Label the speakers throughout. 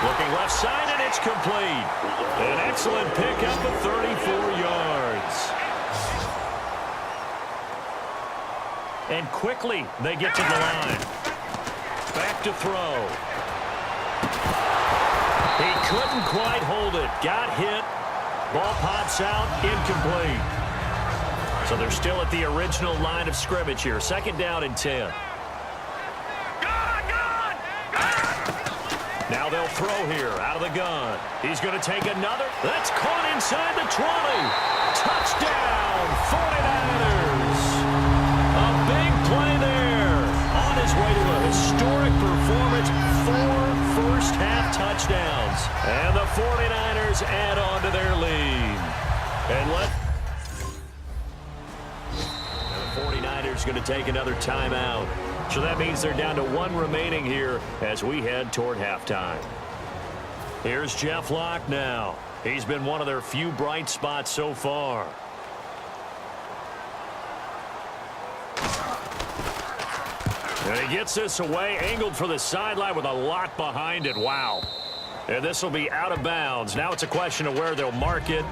Speaker 1: Looking left side, and it's complete. An excellent pickup of 34 yards. And quickly, they get to the line. Back to throw. He couldn't quite hold it. Got hit. Ball pops out. Incomplete. So they're still at the original line of scrimmage here. 2nd down and 10. Now they'll throw here out of the gun. He's going to take another. That's caught inside the 20. Touchdown, 49ers. A big play there. On his way to a historic performance. 4 first-half touchdowns. And the 49ers add on to their lead. And the 49ers going to take another timeout. So that means they're down to 1 remaining here as we head toward halftime. Here's Jeff Locke now. He's been one of their few bright spots so far. And he gets this away, angled for the sideline with a lot behind it. Wow. And this will be out of bounds. Now it's a question of where they'll mark it.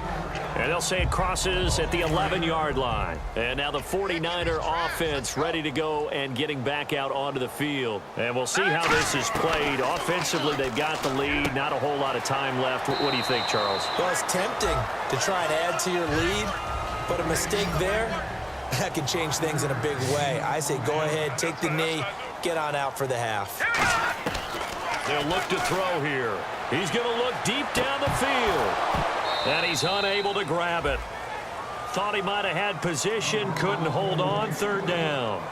Speaker 1: And they'll say it crosses at the 11-yard line. And now the 49er offense ready to go and getting back out onto the field. And we'll see how this is played. Offensively, they've got the lead. Not a whole lot of time left. What do you think, Charles?
Speaker 2: Well, it's tempting to try and add to your lead. But a mistake there, that can change things in a big way. I say go ahead, take the knee, get on out for the half.
Speaker 1: They'll look to throw here. He's going to look deep down the field. And he's unable to grab it. Thought he might have had position, couldn't hold on. 3rd down.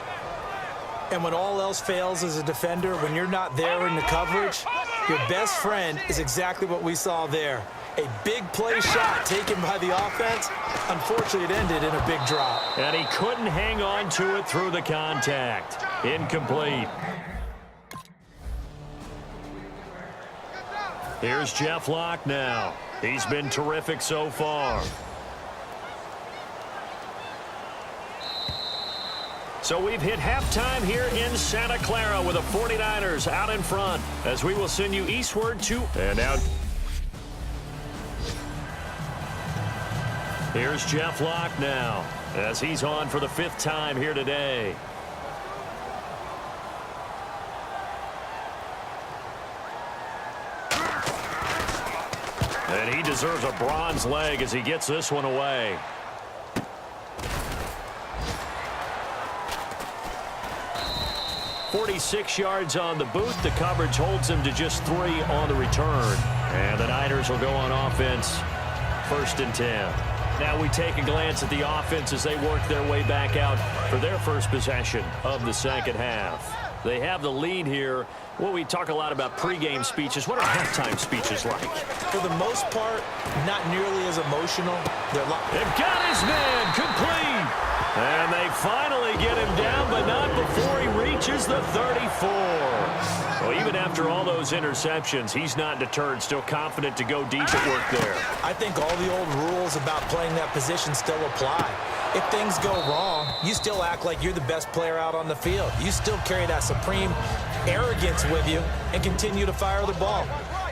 Speaker 2: And when all else fails as a defender, when you're not there in the coverage, your best friend is exactly what we saw there. A big play shot taken by the offense. Unfortunately, it ended in a big drop.
Speaker 1: And he couldn't hang on to it through the contact. Incomplete. Here's Jeff Locke now. He's been terrific so far. So we've hit halftime here in Santa Clara with the 49ers out in front as we will send you eastward to and out. Here's Jeff Locke now as he's on for the 5th time here today. And he deserves a bronze leg as he gets this one away. "46 yards on the boot. The coverage holds him to just 3 on the return. And the Niners will go on offense. 1st and 10. Now we take a glance at the offense as they work their way back out for their first possession of the 2nd half. They have the lead here. Well, we talk a lot about pregame speeches. What are halftime speeches like?
Speaker 2: For the most part, not nearly as emotional.
Speaker 1: They've got his man complete. And they finally get him down, but not before he reaches the 34. Well, even after all those interceptions, he's not deterred, still confident to go deep at work there.
Speaker 2: I think all the old rules about playing that position still apply. If things go wrong, you still act like you're the best player out on the field. You still carry that supreme arrogance with you and continue to fire the ball.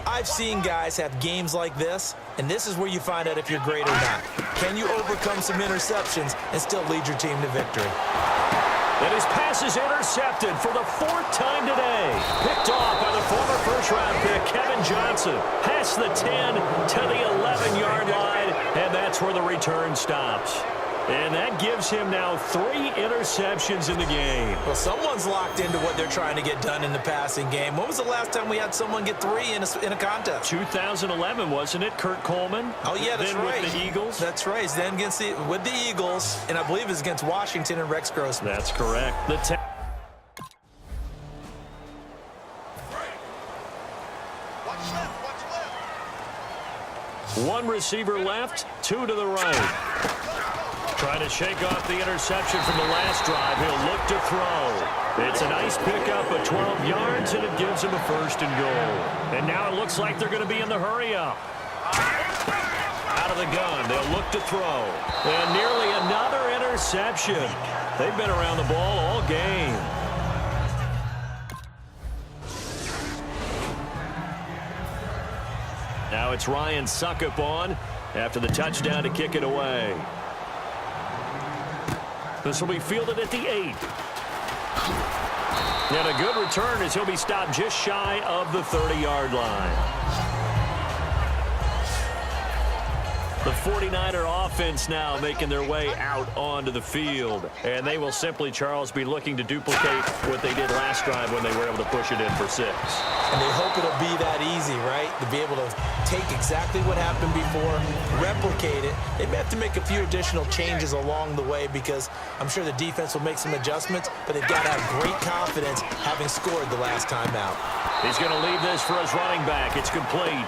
Speaker 2: I've seen guys have games like this, and this is where you find out if you're great or not. Can you overcome some interceptions and still lead your team to victory?
Speaker 1: And his pass is intercepted for the 4th time today. Picked off by the former first-round pick, Kevin Johnson. Past the 10 to the 11-yard line, and that's where the return stops. And that gives him now 3 interceptions in the game.
Speaker 2: Well, someone's locked into what they're trying to get done in the passing game. When was the last time we had someone get 3 in a contest?
Speaker 1: 2011, wasn't it? Kurt Coleman?
Speaker 2: Oh, yeah, that's
Speaker 1: then
Speaker 2: right.
Speaker 1: With the Eagles?
Speaker 2: That's right. Then with the Eagles, and I believe it's against Washington and Rex Grossman.
Speaker 1: That's correct. One receiver left, 2 to the right. Trying to shake off the interception from the last drive. He'll look to throw. It's a nice pickup of 12 yards, and it gives him a 1st and goal. And now it looks like they're going to be in the hurry-up. Out of the gun, they'll look to throw. And nearly another interception. They've been around the ball all game. Now it's Ryan Suckup on after the touchdown to kick it away. This will be fielded at the 8. And a good return as he'll be stopped just shy of the 30-yard line. The 49er offense now making their way out onto the field. And they will simply, Charles, be looking to duplicate what they did last drive when they were able to push it in for 6.
Speaker 2: And they hope it'll be that easy, right? To be able to take exactly what happened before, replicate it. They may have to make a few additional changes along the way because I'm sure the defense will make some adjustments, but they've got to have great confidence having scored the last time out.
Speaker 1: He's going to leave this for his running back. It's complete.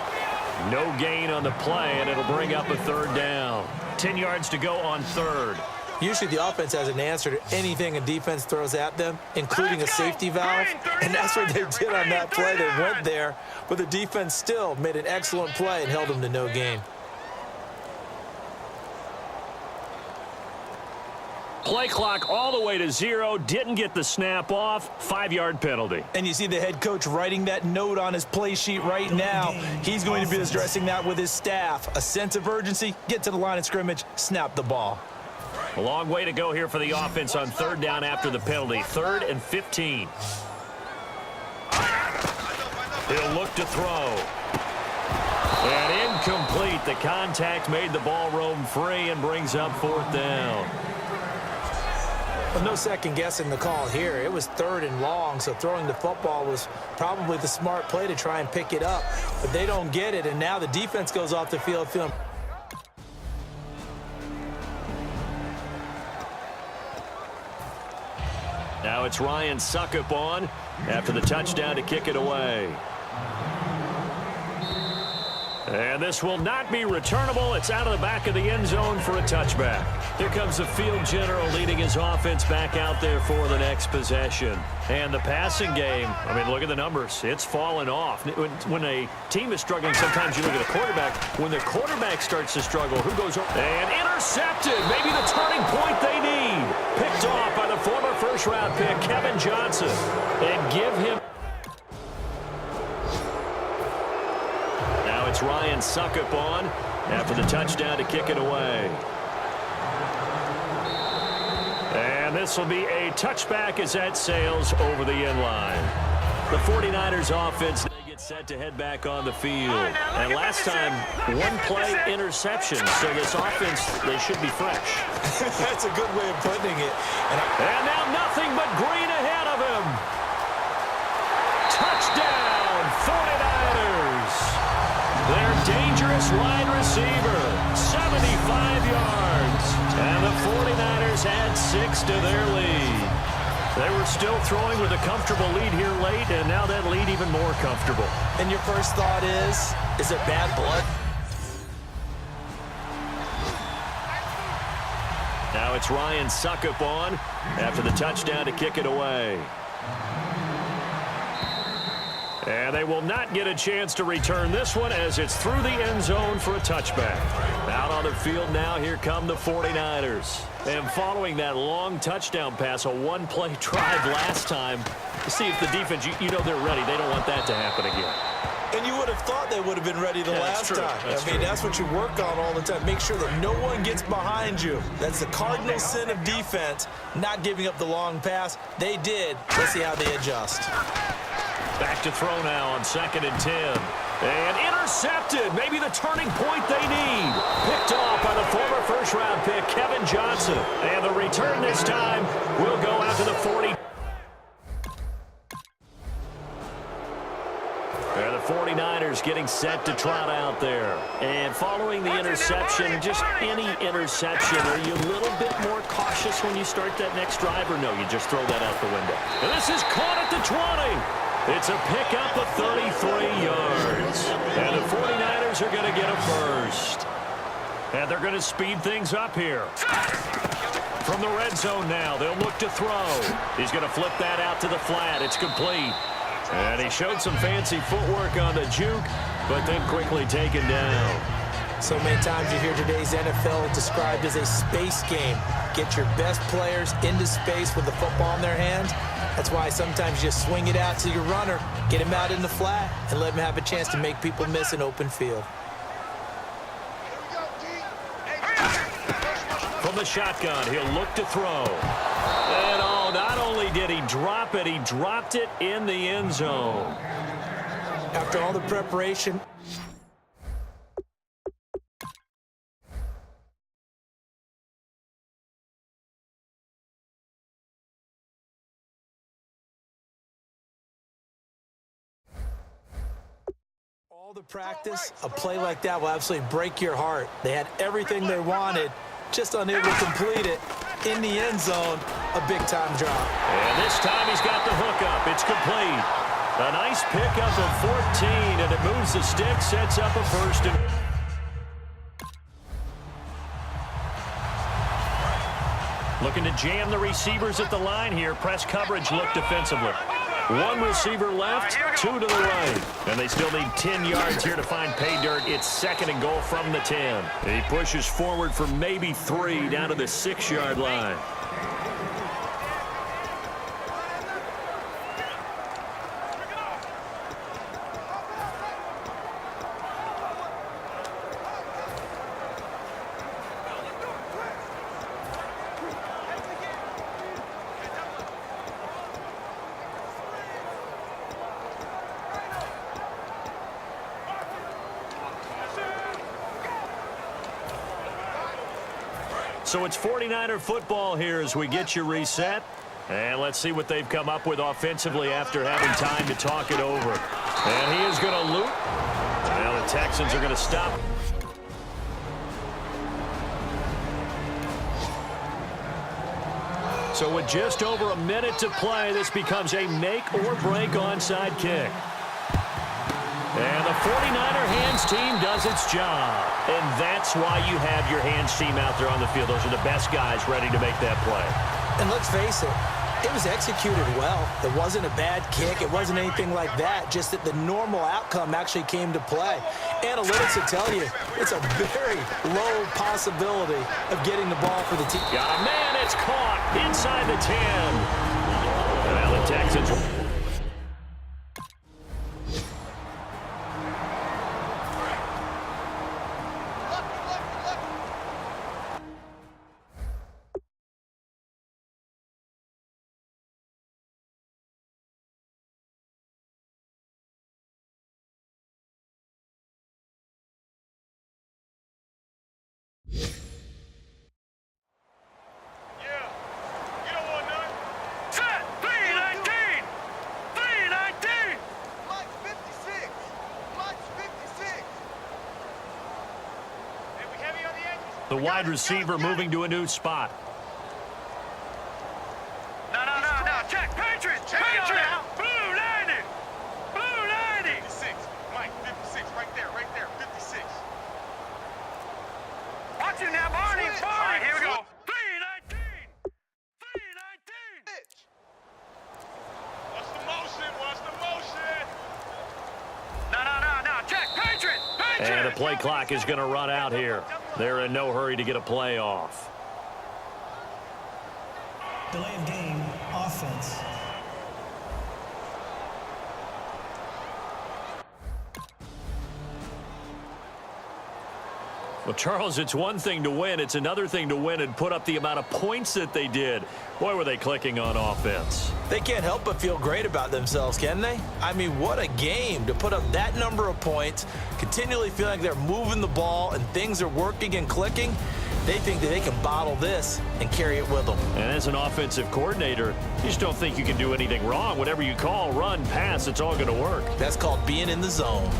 Speaker 1: No gain on the play, and it'll bring up a 3rd down. 10 yards to go on 3rd.
Speaker 2: Usually the offense has an answer to anything a defense throws at them, including a safety valve. And that's what they did on that play. They went there, but the defense still made an excellent play and held them to no gain.
Speaker 1: Play clock all the way to 0. Didn't get the snap off. 5-yard penalty.
Speaker 2: And you see the head coach writing that note on his play sheet right now. He's going to be addressing that with his staff. A sense of urgency, get to the line of scrimmage, snap the ball.
Speaker 1: A long way to go here for the offense on 3rd down after the penalty. 3rd and 15. He'll look to throw. And incomplete. The contact made the ball roam free and brings up 4th down.
Speaker 2: Well, no second guessing the call here. It was 3rd and long, so throwing the football was probably the smart play to try and pick it up. But they don't get it, and now the defense goes off the field.
Speaker 1: Now it's Ryan Suckup on after the touchdown to kick it away. And this will not be returnable. It's out of the back of the end zone for a touchback. Here comes the field general leading his offense back out there for the next possession. And the passing game, I mean, look at the numbers. It's fallen off. When a team is struggling, sometimes you look at the quarterback. When the quarterback starts to struggle, who goes over? And intercepted. Maybe the turning point they need. Picked off by the former first-round pick, Kevin Johnson. And give him... Now it's Ryan Suckup on after the touchdown to kick it away. And this will be a touchback as that sails over the end line. The 49ers offense, they get set to head back on the field. And last time, 1-play interception. So this offense, they should be fresh.
Speaker 2: That's a good way of putting it.
Speaker 1: And now nothing but green ahead of him. Touchdown, 49ers. Their dangerous wide receiver, 75 yards. And the 49ers add 6 to their lead. They were still throwing with a comfortable lead here late, and now that lead even more comfortable.
Speaker 2: And your first thought is it bad blood?
Speaker 1: Now it's Ryan Suckup on after the touchdown to kick it away. And they will not get a chance to return this one as it's through the end zone for a touchback. Out on the field now, here come the 49ers. And following that long touchdown pass, a 1-play drive last time, to see if the defense, you know they're ready. They don't want that to happen again.
Speaker 2: And you would have thought they would have been ready the last time. That's what you work on all the time. Make sure that no one gets behind you. That's the cardinal sin of defense, not giving up the long pass. They did. Let's see how they adjust.
Speaker 1: Back to throw now on 2nd and 10. And intercepted. Maybe the turning point they need. Picked off by the former first-round pick, Kevin Johnson. And the return this time will go out to the 40. And the 49ers getting set to trot out there. And following the interception, just any interception, are you a little bit more cautious when you start that next drive, or no, you just throw that out the window? And this is caught at the 20. It's a pickup of 33 yards. And the 49ers are going to get a first. And they're going to speed things up here. From the red zone now, they'll look to throw. He's going to flip that out to the flat. It's complete. And he showed some fancy footwork on the juke, but then quickly taken down.
Speaker 2: So many times you hear today's NFL described as a space game. Get your best players into space with the football in their hands. That's why sometimes you just swing it out to your runner, get him out in the flat, and let him have a chance to make people miss an open field.
Speaker 1: From the shotgun, he'll look to throw. And oh, not only did he drop it, he dropped it in the end zone.
Speaker 2: After all the preparation, all the practice, a play like that will absolutely break your heart. They had everything they wanted, just unable to complete it. In the end zone, a big-time drop.
Speaker 1: And this time he's got the hook up. It's complete. A nice pickup of 14, and it moves the stick, sets up a first and... Looking to jam the receivers at the line here. Press coverage look defensively. One receiver left, two to the right. And they still need 10 yards here to find pay dirt. It's second and goal from the 10. He pushes forward for maybe 3 down to the 6-yard line. So it's 49er football here as we get you reset. And let's see what they've come up with offensively after having time to talk it over. And he is going to loop. Now the Texans are going to stop. So with just over a minute to play, this becomes a make-or-break onside kick. And the 49er hands team does its job. And that's why you have your hands team out there on the field. Those are the best guys ready to make that play.
Speaker 2: And let's face it, it was executed well. It wasn't a bad kick. It wasn't anything like that. Just that the normal outcome actually came to play. Analytics will tell you it's a very low possibility of getting the ball for the team.
Speaker 1: Got a man. It's caught inside the 10. Well, the Texans... The wide receiver moving to a new spot.
Speaker 3: No. Check. Patriots. Blue 90. Blue 90.
Speaker 4: 56. Mike, 56. Right there. 56.
Speaker 3: Watch it now, Barney. All right, here we go. 319. 319.
Speaker 4: What's the motion?
Speaker 3: No. Check. Patriots.
Speaker 1: And the play clock is going to run out here. They're in no hurry to get a play off.
Speaker 5: Delay of game, offense.
Speaker 1: Well, Charles, it's one thing to win. It's another thing to win and put up the amount of points that they did. Boy, were they clicking on offense.
Speaker 2: They can't help but feel great about themselves, can they? I mean, what a game to put up that number of points, continually feeling like they're moving the ball and things are working and clicking. They think that they can bottle this and carry it with them.
Speaker 1: And as an offensive coordinator, you just don't think you can do anything wrong. Whatever you call, run, pass, it's all going to work.
Speaker 2: That's called being in the zone.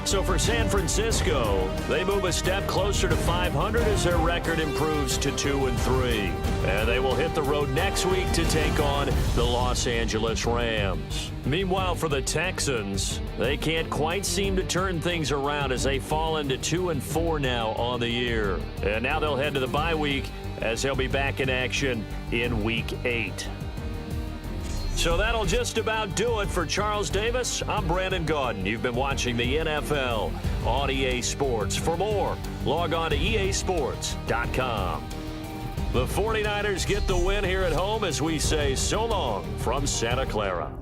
Speaker 1: So for San Francisco, they move a step closer to 500 as their record improves to 2-3. And they will hit the road next week to take on the Los Angeles Rams. Meanwhile, for the Texans, they can't quite seem to turn things around as they fall into 2-4 now on the year. And now they'll head to the bye week as they'll be back in action in Week 8. So that'll just about do it for Charles Davis. I'm Brandon Gaudin. You've been watching the NFL on EA Sports. For more, log on to easports.com. The 49ers get the win here at home as we say so long from Santa Clara.